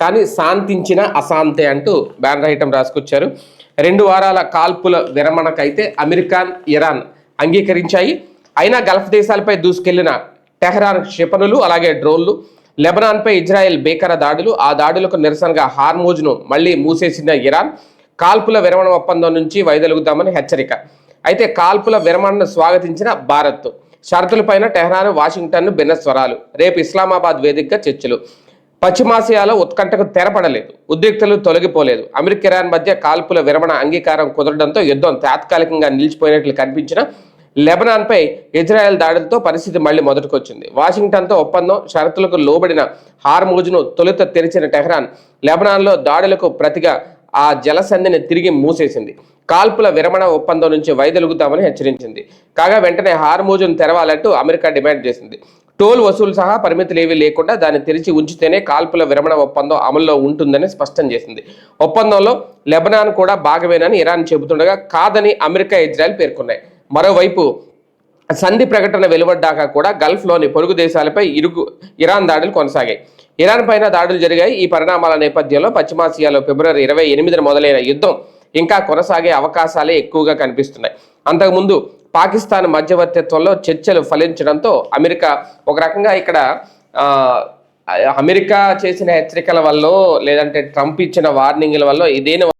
కానీ శాంతించిన అశాంతే అంటూ banner item రాసుకొచ్చారు. 2 వారాల కాల్పుల విరమణకైతే అమెరికా, ఇరాన్ అంగీకరించాయి. అయినా గల్ఫ్ దేశాలపై దూసుకెళ్లిన టెహరాన్ క్షిపణులు అలాగే డ్రోన్లు, లెబనాన్పై ఇజ్రాయెల్ భీకర దాడులు, ఆ దాడులకు నిరసనగా హార్మోజ్ను మళ్లీ మూసేసిన ఇరాన్ కాల్పుల విరమణ ఒప్పందం నుంచి వైదొలుగుతామని హెచ్చరిక. అయితే కాల్పుల విరమణను స్వాగతించిన భారత్, షరతులపైన టెహరాన్, వాషింగ్టన్ భిన్న స్వరాలు. రేపు ఇస్లామాబాద్ వేదికగా చర్చలు. పశ్చిమాసియాలో ఉత్కంఠకు తెరపడలేదు, ఉద్రిక్తలు తొలగిపోలేదు. అమెరికా, ఇరాన్ మధ్య కాల్పుల విరమణ అంగీకారం కుదరడంతో యుద్ధం తాత్కాలికంగా నిలిచిపోయినట్లు కనిపించిన లెబనాన్పై ఇజ్రాయెల్ దాడులతో పరిస్థితి మళ్లీ మొదటికొచ్చింది. వాషింగ్టన్తో ఒప్పందం, షరతులకు లోబడిన హార్మోజ్ను తొలుత తెరిచిన టెహరాన్ లెబనాన్లో దాడులకు ప్రతిగా ఆ జలసంధిని తిరిగి మూసేసింది. కాల్పుల విరమణ ఒప్పందం నుంచి వైదొలుగుతామని హెచ్చరించింది. కాగా వెంటనే హార్మోజ్ను తెరవాలంటూ అమెరికా డిమాండ్ చేసింది. టోల్ వసూలు సహా పరిమితులేవీ లేకుండా దాన్ని తెరిచి ఉంచితేనే కాల్పుల విరమణ ఒప్పందం అమల్లో ఉంటుందని స్పష్టం చేసింది. ఒప్పందంలో లెబనాన్ కూడా భాగమేనని ఇరాన్ చెబుతుండగా కాదని అమెరికా, ఇజ్రాయెల్ పేర్కొన్నాయి. మరోవైపు సంధి ప్రకటన వెలువడ్డాక కూడా గల్ఫ్లోని పొరుగు దేశాలపై ఇరాన్ దాడులు కొనసాగాయి. ఇరాన్ పైన దాడులు జరిగాయి. ఈ పరిణామాల నేపథ్యంలో పశ్చిమాసియాలో ఫిబ్రవరి 28న మొదలైన యుద్ధం ఇంకా కొనసాగే అవకాశాలే ఎక్కువగా కనిపిస్తున్నాయి. అంతకుముందు పాకిస్తాన్ మధ్యవర్తిత్వంలో చర్చలు ఫలించడంతో అమెరికా ఒక రకంగా ఇక్కడ అమెరికా చేసిన హెచ్చరికల వల్ల లేదంటే ట్రంప్ ఇచ్చిన వార్నింగ్ల వల్ల ఇదేని